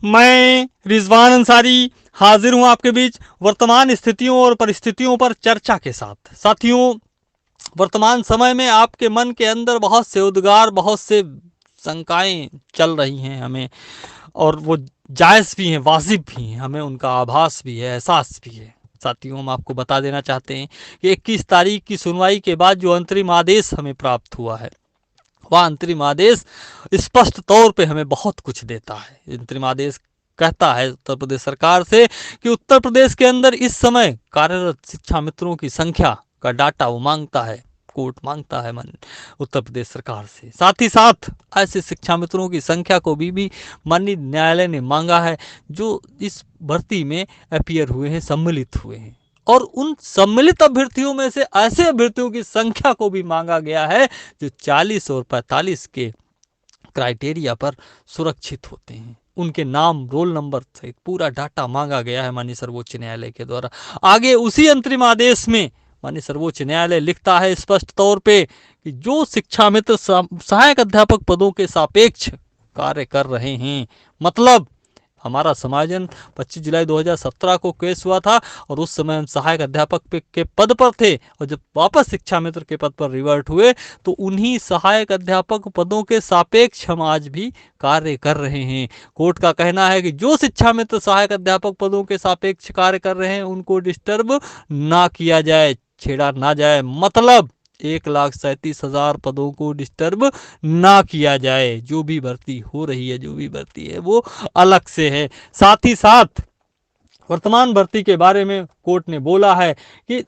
मैं रिजवान अंसारी हाजिर हूं आपके बीच वर्तमान स्थितियों और परिस्थितियों पर चर्चा के साथ। साथियों, वर्तमान समय में आपके मन के अंदर बहुत से उद्गार, बहुत से शंकाएं चल रही हैं हमें, और वो जायज़ भी हैं, वाजिब भी हैं, हमें उनका आभास भी है, एहसास भी है। साथियों, हम आपको बता देना चाहते हैं कि 21 तारीख की सुनवाई के बाद जो अंतरिम आदेश हमें प्राप्त हुआ है, वह अंतरिम आदेश स्पष्ट तौर पे हमें बहुत कुछ देता है। अंतरिम आदेश कहता है उत्तर प्रदेश सरकार से कि उत्तर प्रदेश के अंदर इस समय कार्यरत शिक्षा मित्रों की संख्या का डाटा वो मांगता है, कोर्ट मांगता है मन उत्तर प्रदेश सरकार से। साथ ही साथ ऐसे शिक्षा मित्रों की संख्या को भी माननीय न्यायालय ने मांगा है जो इस भर्ती में अपियर हुए हैं, सम्मिलित हुए हैं। और उन सम्मिलित अभ्यर्थियों में से ऐसे अभ्यर्थियों की संख्या को भी मांगा गया है जो 40 और 45 के क्राइटेरिया पर सुरक्षित होते हैं। उनके नाम, रोल नंबर सहित पूरा डाटा मांगा गया है माननीय सर्वोच्च न्यायालय के द्वारा। आगे उसी अंतरिम आदेश में माननीय सर्वोच्च न्यायालय लिखता है स्पष्ट तौर पे कि जो शिक्षा मित्र सहायक अध्यापक पदों के सापेक्ष कार्य कर रहे हैं, मतलब हमारा समायोजन 25 जुलाई 2017 को केस हुआ था और उस समय हम सहायक अध्यापक के पद पर थे, और जब वापस शिक्षा मित्र के पद पर रिवर्ट हुए तो उन्हीं सहायक अध्यापक पदों के सापेक्ष हम आज भी कार्य कर रहे हैं। कोर्ट का कहना है कि जो शिक्षा मित्र सहायक अध्यापक पदों के सापेक्ष कार्य कर रहे हैं उनको डिस्टर्ब ना किया जाए, छेड़ा ना जाए, मतलब 1,37,000 पदों को डिस्टर्ब ना किया जाए। जो भी भर्ती हो रही है, जो भी भर्ती है, वो अलग से है। साथ ही साथ वर्तमान भर्ती के बारे में कोर्ट ने बोला है कि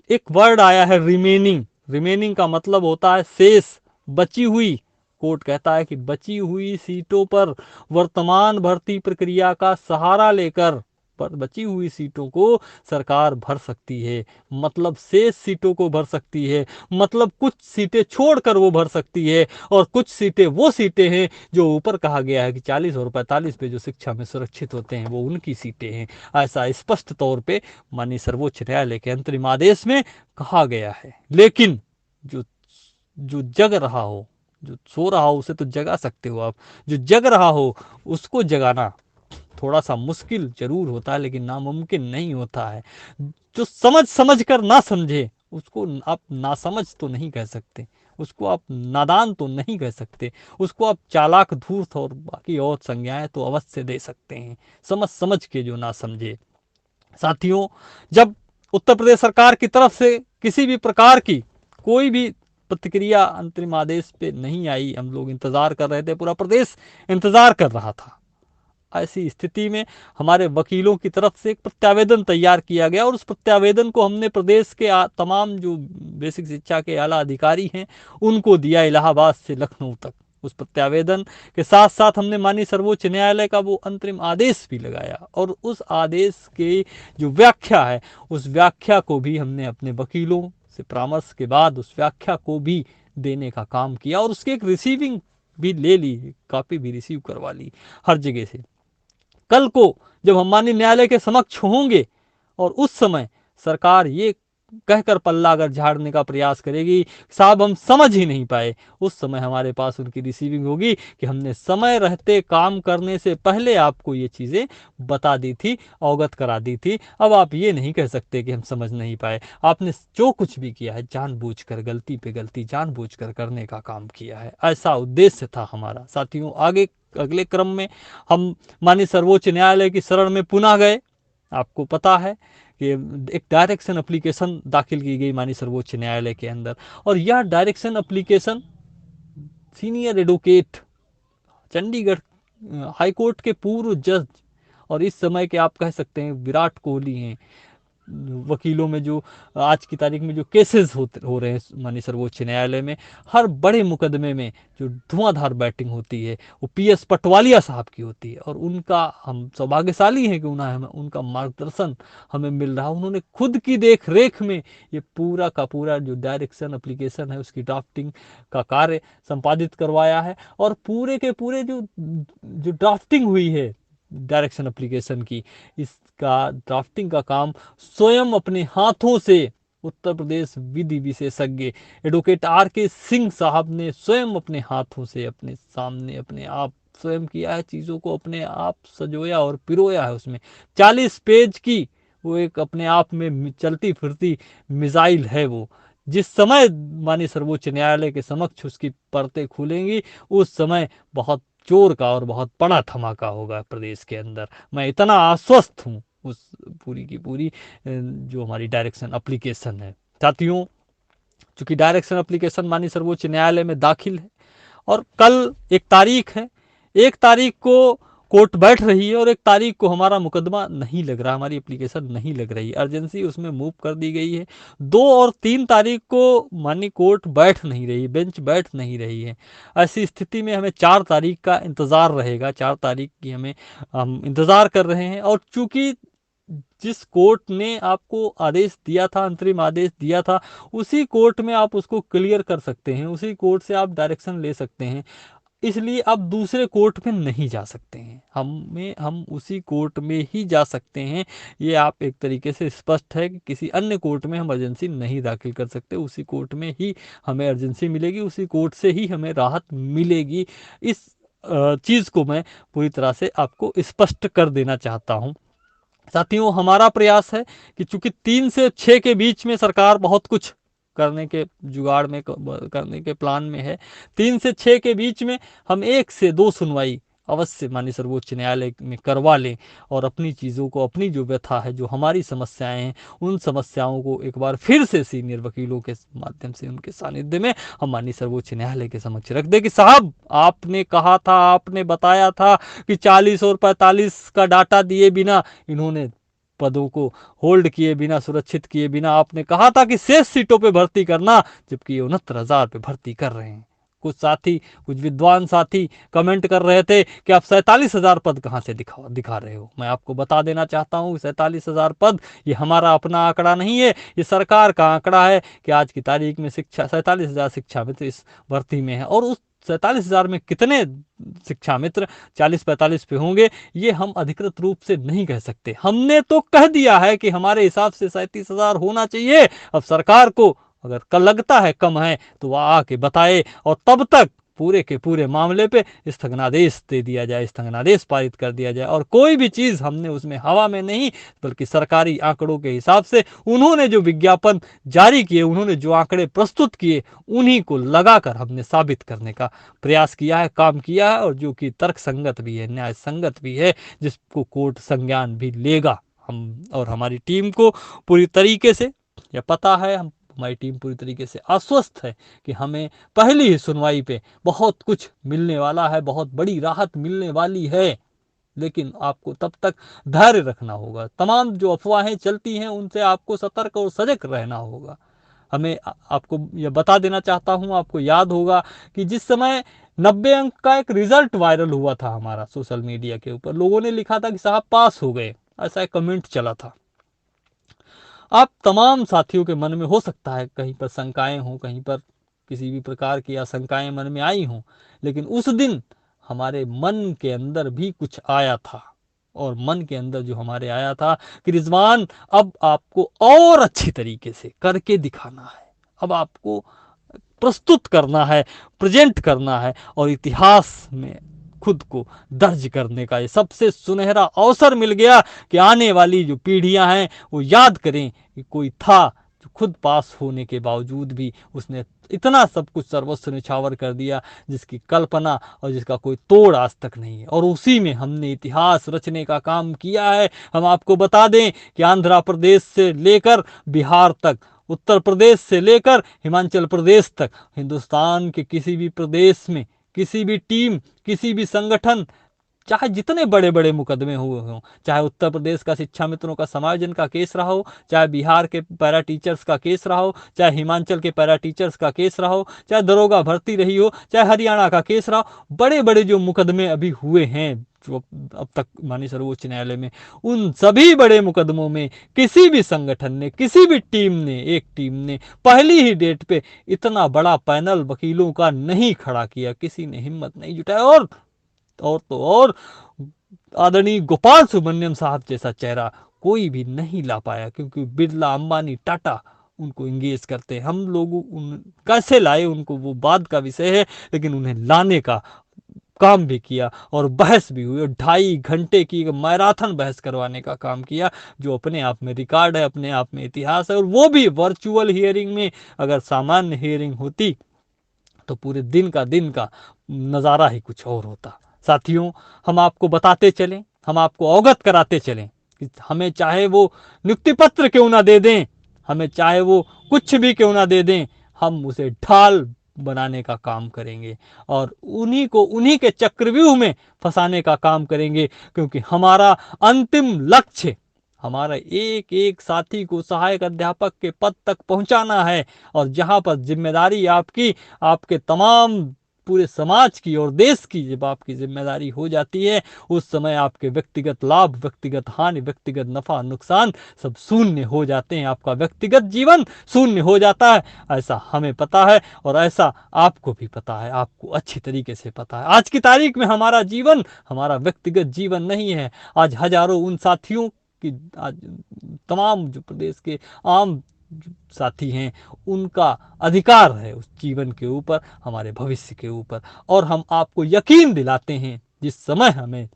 एक वर्ड आया है रिमेनिंग। रिमेनिंग का मतलब होता है शेष, बची हुई। कोर्ट कहता है कि बची हुई सीटों पर वर्तमान भर्ती प्रक्रिया का सहारा लेकर पर बची हुई सीटों को सरकार भर सकती है, मतलब शेष सीटों को भर सकती है, मतलब कुछ सीटें छोड़कर वो भर सकती है। और कुछ सीटें वो सीटें हैं जो ऊपर कहा गया है कि 40 और 45 पे जो शिक्षा में सुरक्षित होते हैं वो उनकी सीटें हैं। ऐसा स्पष्ट तौर पे माननीय सर्वोच्च न्यायालय के अंतरिम आदेश में कहा गया है। लेकिन जो जो जग रहा हो, जो सो रहा हो उसे तो जगा सकते हो आप, जो जग रहा हो उसको जगाना थोड़ा सा मुश्किल जरूर होता है लेकिन नामुमकिन नहीं होता है। जो समझ समझ कर ना समझे उसको आप नासमझ तो नहीं कह सकते, उसको आप नादान तो नहीं कह सकते, उसको आप चालाक, धूर्त और बाकी और संज्ञाएं तो अवश्य दे सकते हैं, समझ समझ के जो ना समझे। साथियों, जब उत्तर प्रदेश सरकार की तरफ से किसी भी प्रकार की कोई भी प्रतिक्रिया अंतरिम आदेश पे नहीं आई, हम लोग इंतजार कर रहे थे, पूरा प्रदेश इंतजार कर रहा था। ऐसी स्थिति में हमारे वकीलों की तरफ से एक प्रत्यावेदन तैयार किया गया और उस प्रत्यावेदन को हमने प्रदेश के तमाम जो बेसिक शिक्षा के आला अधिकारी हैं उनको दिया, इलाहाबाद से लखनऊ तक। उस प्रत्यावेदन के साथ साथ हमने माननीय सर्वोच्च न्यायालय का वो अंतरिम आदेश भी लगाया और उस आदेश की जो व्याख्या है उस व्याख्या को भी हमने अपने वकीलों से परामर्श के बाद उस व्याख्या को भी देने का काम किया और उसकी एक रिसीविंग भी ले ली, कॉपी भी रिसीव करवा ली हर जगह से। कल को जब हम माननीय न्यायालय के समक्ष होंगे और उस समय सरकार ये कहकर पल्ला अगर झाड़ने का प्रयास करेगी साहब हम समझ ही नहीं पाए, उस समय हमारे पास उनकी रिसीविंग होगी कि हमने समय रहते काम करने से पहले आपको ये चीज़ें बता दी थी, अवगत करा दी थी। अब आप ये नहीं कह सकते कि हम समझ नहीं पाए। आपने जो कुछ भी किया है जानबूझकर, गलती पे गलती जानबूझकर करने का काम किया है, ऐसा उद्देश्य था हमारा। साथियों, आगे अगले क्रम में हम माननीय सर्वोच्च न्यायालय की शरण में पुनः गए। आपको पता है कि एक डायरेक्शन एप्लीकेशन दाखिल की गई माननीय सर्वोच्च न्यायालय के अंदर, और यह direction application senior advocate, Chandigarh high court के पूर्व जज और इस समय के आप कह सकते हैं विराट कोहली हैं वकीलों में, जो आज की तारीख में जो केसेस हो रहे हैं माननीय सर्वोच्च न्यायालय में, हर बड़े मुकदमे में जो धुआंधार बैटिंग होती है वो पीएस पटवालिया साहब की होती है। और उनका हम सौभाग्यशाली हैं कि उन्हें उनका मार्गदर्शन हमें मिल रहा है। उन्होंने खुद की देख रेख में ये पूरा का पूरा जो डायरेक्शन एप्लीकेशन है उसकी ड्राफ्टिंग का कार्य संपादित करवाया है और पूरे के पूरे जो जो ड्राफ्टिंग हुई है डायरेक्शन एप्लीकेशन की, इसका ड्राफ्टिंग का काम स्वयं अपने हाथों से उत्तर प्रदेश विधि विशेषज्ञ एडवोकेट आर के सिंह साहब ने स्वयं अपने हाथों से अपने सामने अपने आप स्वयं किया है, चीज़ों को अपने आप सजोया और पिरोया है। उसमें 40 पेज की वो एक अपने आप में चलती फिरती मिसाइल है वो। जिस समय माननीय सर्वोच्च न्यायालय के समक्ष उसकी परतें खुलेंगी, उस समय बहुत जोर का और बहुत बड़ा धमाका होगा प्रदेश के अंदर। मैं इतना आश्वस्त हूँ उस पूरी की पूरी जो हमारी डायरेक्शन एप्लीकेशन है। साथियों, चूंकि डायरेक्शन एप्लीकेशन माननीय सर्वोच्च न्यायालय में दाखिल है और कल एक तारीख है, 1 तारीख को कोर्ट बैठ रही है और 1 तारीख को हमारा मुकदमा नहीं लग रहा, हमारी एप्लीकेशन नहीं लग रही, अर्जेंसी उसमें मूव कर दी गई है। 2 और 3 तारीख को माननीय कोर्ट बैठ नहीं रही, बेंच बैठ नहीं रही है। ऐसी स्थिति में हमें 4 तारीख का इंतज़ार रहेगा, 4 तारीख की हमें हम इंतज़ार कर रहे हैं। और चूंकि जिस कोर्ट ने आपको आदेश दिया था, अंतरिम आदेश दिया था, उसी कोर्ट में आप उसको क्लियर कर सकते हैं, उसी कोर्ट से आप डायरेक्शन ले सकते हैं। इसलिए आप दूसरे कोर्ट में नहीं जा सकते हैं, हम उसी कोर्ट में ही जा सकते हैं। ये आप एक तरीके से स्पष्ट है कि किसी अन्य कोर्ट में हम अर्जेंसी नहीं दाखिल कर सकते, उसी कोर्ट में ही हमें अर्जेंसी मिलेगी, उसी कोर्ट से ही हमें राहत मिलेगी। इस चीज़ को मैं पूरी तरह से आपको स्पष्ट कर देना चाहता हूँ। साथियों, हमारा प्रयास है कि चूंकि 3 से 6 के बीच में सरकार बहुत कुछ करने के जुगाड़ में करने के प्लान में है, 3 से 6 के बीच में हम 1 से 2 सुनवाई अवश्य माननीय सर्वोच्च न्यायालय में करवा लें और अपनी चीज़ों को, अपनी जो व्यथा है, जो हमारी समस्याएं हैं, उन समस्याओं को एक बार फिर से सीनियर वकीलों के माध्यम से उनके सानिध्य में हम माननीय सर्वोच्च न्यायालय के समक्ष रख दें कि साहब, आपने कहा था, आपने बताया था कि 40 और 45 का डाटा दिए बिना इन्होंने पदों को होल्ड किए बिना, सुरक्षित किए बिना, आपने कहा था कि शेष सीटों पे भर्ती करना, जबकि ये 69,000 पे भर्ती कर रहे हैं। कुछ साथी, कुछ विद्वान साथी कमेंट कर रहे थे कि आप 47,000 पद कहाँ से दिखा रहे हो। मैं आपको बता देना चाहता हूँ 47,000 पद ये हमारा अपना आंकड़ा नहीं है, ये सरकार का आंकड़ा है कि आज की तारीख में 47,000 शिक्षा मित्र इस भर्ती में है। और उस 47,000 में कितने शिक्षा मित्र 40-45 पे होंगे, ये हम अधिकृत रूप से नहीं कह सकते। हमने तो कह दिया है कि हमारे हिसाब से 37,000 होना चाहिए। अब सरकार को अगर लगता है कम है तो वह आके बताए और तब तक पूरे के पूरे मामले पे स्थगनादेश दे दिया जाए, स्थगनादेश पारित कर दिया जाए। और कोई भी चीज़ हमने उसमें हवा में नहीं, बल्कि सरकारी आंकड़ों के हिसाब से उन्होंने जो विज्ञापन जारी किए, उन्होंने जो आंकड़े प्रस्तुत किए, उन्हीं को लगाकर हमने साबित करने का प्रयास किया है, काम किया है, और जो कि तर्क संगत भी है, न्याय संगत भी है, जिसको कोर्ट संज्ञान भी लेगा। हम और हमारी टीम को पूरी तरीके से यह पता है, हमारी टीम पूरी तरीके से आश्वस्त है कि हमें पहली ही सुनवाई पे बहुत कुछ मिलने वाला है, बहुत बड़ी राहत मिलने वाली है। लेकिन आपको तब तक धैर्य रखना होगा, तमाम जो अफवाहें चलती हैं उनसे आपको सतर्क और सजग रहना होगा। हमें आपको यह बता देना चाहता हूं, आपको याद होगा कि जिस समय 90 अंक का एक रिजल्ट वायरल हुआ था हमारा सोशल मीडिया के ऊपर, लोगों ने लिखा था कि साहब पास हो गए, ऐसा एक कमेंट चला था। आप तमाम साथियों के मन में हो सकता है कहीं पर शंकाएं हों, कहीं पर किसी भी प्रकार की आशंकाएं मन में आई हों, लेकिन उस दिन हमारे मन के अंदर भी कुछ आया था। और मन के अंदर जो हमारे आया था कि रिजवान, अब आपको और अच्छी तरीके से करके दिखाना है, अब आपको प्रस्तुत करना है, प्रेजेंट करना है, और इतिहास में खुद को दर्ज करने का ये सबसे सुनहरा अवसर मिल गया कि आने वाली जो पीढ़ियां हैं वो याद करें कि कोई था जो खुद पास होने के बावजूद भी उसने इतना सब कुछ सर्वस्व निछावर कर दिया जिसकी कल्पना और जिसका कोई तोड़ आज तक नहीं है। और उसी में हमने इतिहास रचने का काम किया है। हम आपको बता दें कि आंध्र प्रदेश से लेकर बिहार तक, उत्तर प्रदेश से लेकर हिमाचल प्रदेश तक, हिंदुस्तान के किसी भी प्रदेश में किसी भी टीम, किसी भी संगठन, चाहे जितने बड़े बड़े मुकदमे हुए हों, चाहे उत्तर प्रदेश का शिक्षा मित्रों का समायोजन का केस रहा हो, चाहे बिहार के पैरा टीचर्स का केस रहा हो, चाहे हिमाचल के पैरा टीचर्स का केस रहा हो, चाहे दरोगा भर्ती रही हो, चाहे हरियाणा का केस रहा हो, बड़े बड़े जो मुकदमे अभी हुए हैं जो अब तक माननीय सर्वोच्च न्यायालय में, उन सभी बड़े मुकदमों में किसी भी संगठन ने, किसी भी टीम ने, एक टीम ने पहली ही डेट पे इतना बड़ा पैनल वकीलों का नहीं खड़ा किया, किसी ने हिम्मत नहीं जुटाया। और आदरणीय गोपाल सुब्रमण्यम साहब जैसा चेहरा कोई भी नहीं ला पाया, क्योंकि बिरला, अंबानी, टाटा उनको इंगेज करते हैं। हम लोग उन कैसे लाए उनको वो बाद का विषय है, लेकिन उन्हें लाने का काम भी किया और बहस भी हुई और 2.5 घंटे की एक मैराथन बहस करवाने का काम किया, जो अपने आप में रिकॉर्ड है, अपने आप में इतिहास है। और वो भी वर्चुअल हियरिंग में। अगर सामान्य हियरिंग होती तो पूरे दिन का नज़ारा ही कुछ और होता। साथियों, हम आपको बताते चलें, हम आपको अवगत कराते चलें कि हमें चाहे वो नियुक्ति पत्र क्यों ना दे दें, हमें चाहे वो कुछ भी क्यों ना दे दें, हम उसे ढाल बनाने का काम करेंगे और उन्हीं को उन्हीं के चक्रव्यूह में फंसाने का काम करेंगे। क्योंकि हमारा अंतिम लक्ष्य हमारा एक एक साथी को सहायक अध्यापक के पद तक पहुंचाना है। और जहां पर जिम्मेदारी आपकी, आपके तमाम पूरे समाज की और देश की जब आपकी जिम्मेदारी हो जाती है, उस समय आपके व्यक्तिगत लाभ, व्यक्तिगत हानि, व्यक्तिगत नफा नुकसान सब शून्य हो जाते हैं। आपका व्यक्तिगत जीवन शून्य हो जाता है। ऐसा हमें पता है और ऐसा आपको भी पता है, आपको अच्छी तरीके से पता है। आज की तारीख में हमारा जीवन हमारा व्यक्तिगत जीवन नहीं है। आज हजारों उन साथियों की, आज तमाम जो प्रदेश के आम साथी हैं, उनका अधिकार है उस जीवन के ऊपर, हमारे भविष्य के ऊपर। और हम आपको यकीन दिलाते हैं, जिस समय हमें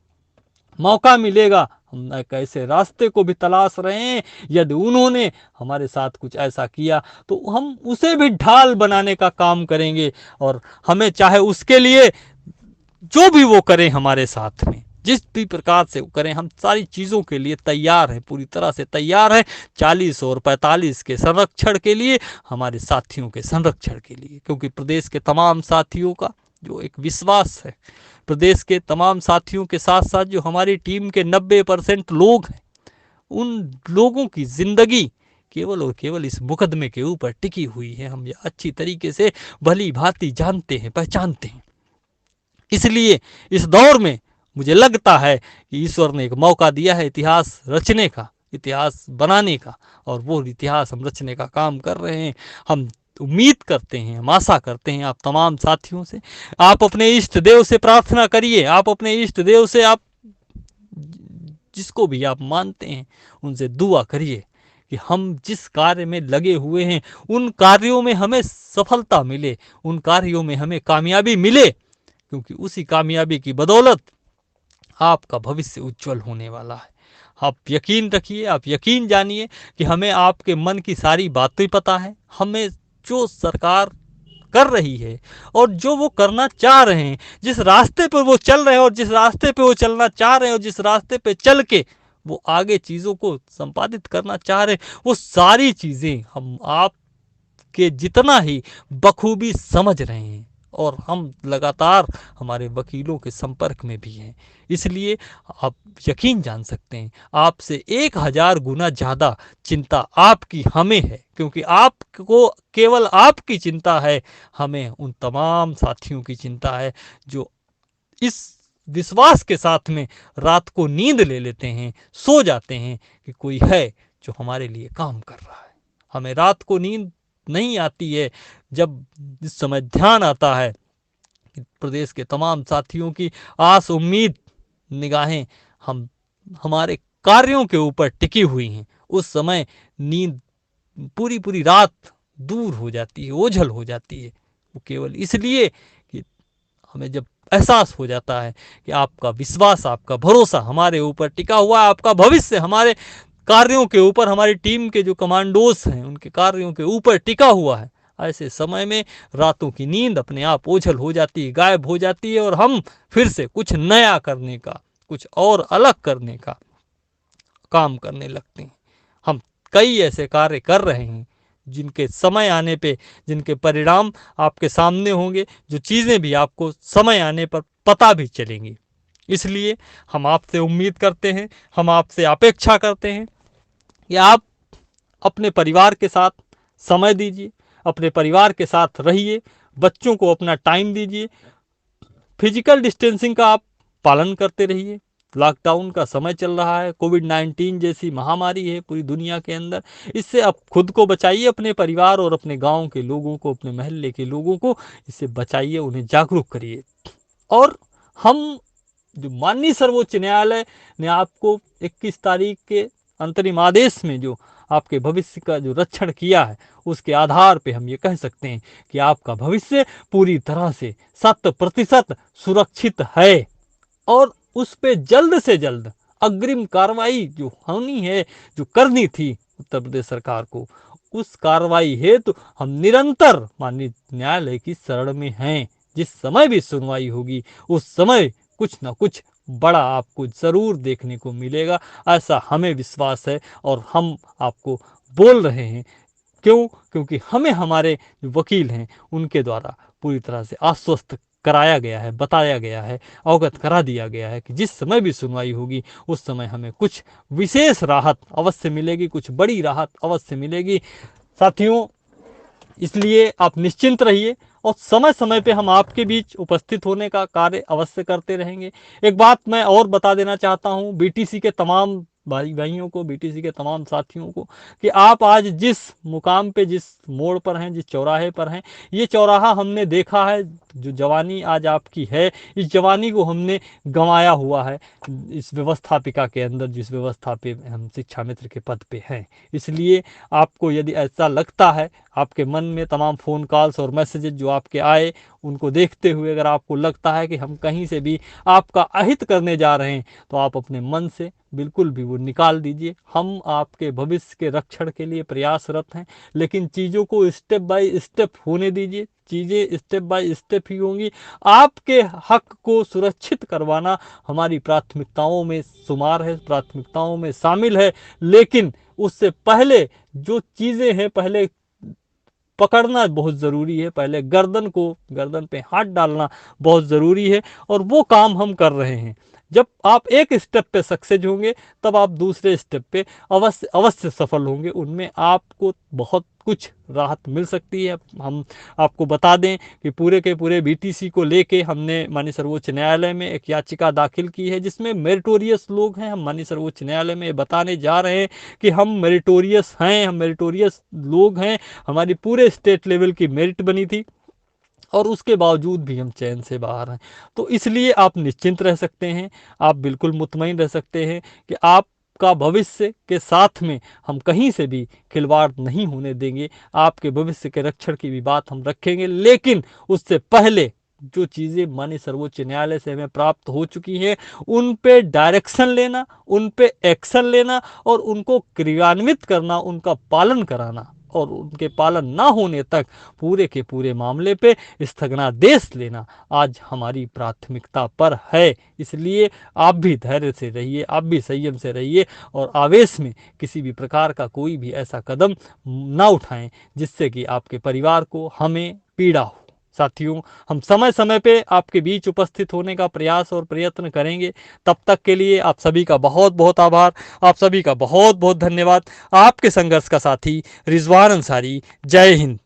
मौका मिलेगा, हम एक ऐसे रास्ते को भी तलाश रहे हैं, यदि उन्होंने हमारे साथ कुछ ऐसा किया तो हम उसे भी ढाल बनाने का काम करेंगे। और हमें चाहे उसके लिए जो भी वो करें हमारे साथ में, जिस भी प्रकार से वो करें, हम सारी चीज़ों के लिए तैयार हैं, पूरी तरह से तैयार हैं। 40 और 45 के संरक्षण के लिए, हमारे साथियों के संरक्षण के लिए। क्योंकि प्रदेश के तमाम साथियों का जो एक विश्वास है, प्रदेश के तमाम साथियों के साथ साथ जो हमारी टीम के 90% लोग हैं, उन लोगों की जिंदगी केवल और केवल इस मुकदमे के ऊपर टिकी हुई है। हम ये अच्छी तरीके से भली भांति जानते हैं, पहचानते हैं। इसलिए इस दौर में मुझे लगता है कि ईश्वर ने एक मौका दिया है इतिहास रचने का, इतिहास बनाने का, और वो इतिहास हम रचने का काम कर रहे हैं। हम उम्मीद करते हैं, हम आशा करते हैं आप तमाम साथियों से, आप अपने इष्ट देव से प्रार्थना करिए, आप अपने इष्ट देव से, आप जिसको भी आप मानते हैं उनसे दुआ करिए कि हम जिस कार्य में लगे हुए हैं उन कार्यों में हमें सफलता मिले, उन कार्यों में हमें कामयाबी मिले। क्योंकि उसी कामयाबी की बदौलत आपका भविष्य उज्जवल होने वाला है। आप यकीन रखिए, आप यकीन जानिए कि हमें आपके मन की सारी बातें पता है। हमें जो सरकार कर रही है और जो वो करना चाह रहे हैं, जिस रास्ते पर वो चल रहे हैं और जिस रास्ते पे वो चलना चाह रहे हैं और जिस रास्ते पे चल के वो आगे चीज़ों को संपादित करना चाह रहे हैं, वो सारी चीज़ें हम आपके जितना ही बखूबी समझ रहे हैं। और हम लगातार हमारे वकीलों के संपर्क में भी हैं। इसलिए आप यकीन जान सकते हैं, आपसे 1000 गुना ज़्यादा चिंता आपकी हमें है। क्योंकि आपको केवल आपकी चिंता है, हमें उन तमाम साथियों की चिंता है जो इस विश्वास के साथ में रात को नींद ले लेते हैं, सो जाते हैं कि कोई है जो हमारे लिए काम कर रहा है। हमें रात को नींद नहीं आती है जब इस समय ध्यान आता है कि प्रदेश के तमाम साथियों की आस उम्मीद निगाहें हम हमारे कार्यों के ऊपर टिकी हुई हैं। उस समय नींद पूरी पूरी रात दूर हो जाती है, ओझल हो जाती है। वो केवल इसलिए कि हमें जब एहसास हो जाता है कि आपका विश्वास, आपका भरोसा हमारे ऊपर टिका हुआ है, आपका भविष्य हमारे कार्यों के ऊपर, हमारी टीम के जो कमांडोज हैं उनके कार्यों के ऊपर टिका हुआ है। ऐसे समय में रातों की नींद अपने आप ओझल हो जाती है, गायब हो जाती है, और हम फिर से कुछ नया करने का, कुछ और अलग करने का काम करने लगते हैं। हम कई ऐसे कार्य कर रहे हैं जिनके समय आने पे, जिनके परिणाम आपके सामने होंगे, जो चीज़ें भी आपको समय आने पर पता भी चलेंगी। इसलिए हम आपसे उम्मीद करते हैं, हम आपसे अपेक्षा करते हैं कि आप अपने परिवार के साथ समय दीजिए, अपने परिवार के साथ रहिए, बच्चों को अपना टाइम दीजिए, फिजिकल डिस्टेंसिंग का आप पालन करते रहिए। लॉकडाउन का समय चल रहा है, कोविड-19 जैसी महामारी है पूरी दुनिया के अंदर। इससे आप खुद को बचाइए, अपने परिवार और अपने गांव के लोगों को, अपने मोहल्ले के लोगों को इससे बचाइए, उन्हें जागरूक करिए। और हम जो माननीय सर्वोच्च न्यायालय ने आपको 21 तारीख के अंतरिम आदेश में जो आपके भविष्य का जो रक्षण किया है, उसके आधार पे हम ये कह सकते हैं कि आपका भविष्य पूरी तरह से 100% सुरक्षित है। और उस पे जल्द से जल्द अग्रिम कार्रवाई जो होनी है, जो करनी थी उत्तर प्रदेश सरकार को, उस कार्रवाई हेतु हम निरंतर माननीय न्यायालय की शरण में हैं। जिस समय भी सुनवाई होगी, उस समय कुछ ना कुछ बड़ा आपको ज़रूर देखने को मिलेगा, ऐसा हमें विश्वास है। और हम आपको बोल रहे हैं, क्यों? क्योंकि हमें हमारे जो वकील हैं, उनके द्वारा पूरी तरह से आश्वस्त कराया गया है, बताया गया है, अवगत करा दिया गया है कि जिस समय भी सुनवाई होगी, उस समय हमें कुछ विशेष राहत अवश्य मिलेगी, कुछ बड़ी राहत अवश्य मिलेगी। साथियों, इसलिए आप निश्चिंत रहिए और समय समय पे हम आपके बीच उपस्थित होने का कार्य अवश्य करते रहेंगे। एक बात मैं और बता देना चाहता हूँ बीटीसी के तमाम भाइयों को, बीटीसी के तमाम साथियों को, कि आप आज जिस मुकाम पे, जिस मोड़ पर हैं, जिस चौराहे पर हैं, ये चौराहा हमने देखा है। जो जवानी आज आपकी है, इस जवानी को हमने गंवाया हुआ है इस व्यवस्थापिका के अंदर, जिस व्यवस्था पे हम शिक्षा मित्र के पद पे हैं। इसलिए आपको यदि ऐसा लगता है, आपके मन में तमाम फ़ोन कॉल्स और मैसेजेस जो आपके आए, उनको देखते हुए अगर आपको लगता है कि हम कहीं से भी आपका अहित करने जा रहे हैं, तो आप अपने मन से बिल्कुल भी वो निकाल दीजिए। हम आपके भविष्य के रक्षण के लिए प्रयासरत हैं, लेकिन चीज़ों को स्टेप बाय स्टेप होने दीजिए। चीज़ें स्टेप बाय स्टेप ही होंगी। आपके हक को सुरक्षित करवाना हमारी प्राथमिकताओं में शुमार है, प्राथमिकताओं में शामिल है। लेकिन उससे पहले जो चीज़ें हैं, पहले पकड़ना बहुत ज़रूरी है, पहले गर्दन पे हाथ डालना बहुत ज़रूरी है, और वो काम हम कर रहे हैं। जब आप एक स्टेप पे सक्सेस होंगे, तब आप दूसरे स्टेप पे अवश्य अवश्य सफल होंगे। उनमें आपको बहुत कुछ राहत मिल सकती है। हम आपको बता दें कि पूरे के पूरे बीटीसी को लेके हमने माननीय सर्वोच्च न्यायालय में एक याचिका दाखिल की है, जिसमें मेरिटोरियस लोग हैं। हम माननीय सर्वोच्च न्यायालय में बताने जा रहे हैं कि हम मेरिटोरियस हैं, हम मेरिटोरियस लोग हैं। हमारी पूरे स्टेट लेवल की मेरिट बनी थी, और उसके बावजूद भी हम चयन से बाहर हैं। तो इसलिए आप निश्चिंत रह सकते हैं, आप बिल्कुल मुतमईन रह सकते हैं कि आपका भविष्य के साथ में हम कहीं से भी खिलवाड़ नहीं होने देंगे। आपके भविष्य के रक्षण की भी बात हम रखेंगे, लेकिन उससे पहले जो चीज़ें माननीय सर्वोच्च न्यायालय से हमें प्राप्त हो चुकी हैं, उन पे डायरेक्शन लेना, उन पे एक्शन लेना और उनको क्रियान्वित करना, उनका पालन कराना, और उनके पालन ना होने तक पूरे के पूरे मामले पे स्थगनादेश लेना आज हमारी प्राथमिकता पर है। इसलिए आप भी धैर्य से रहिए, आप भी संयम से रहिए, और आवेश में किसी भी प्रकार का कोई भी ऐसा कदम ना उठाएं जिससे कि आपके परिवार को, हमें पीड़ा हो। साथियों, हम समय समय पे आपके बीच उपस्थित होने का प्रयास और प्रयत्न करेंगे। तब तक के लिए आप सभी का बहुत बहुत आभार, आप सभी का बहुत बहुत धन्यवाद। आपके संघर्ष का साथी रिजवान अंसारी। जय हिंद।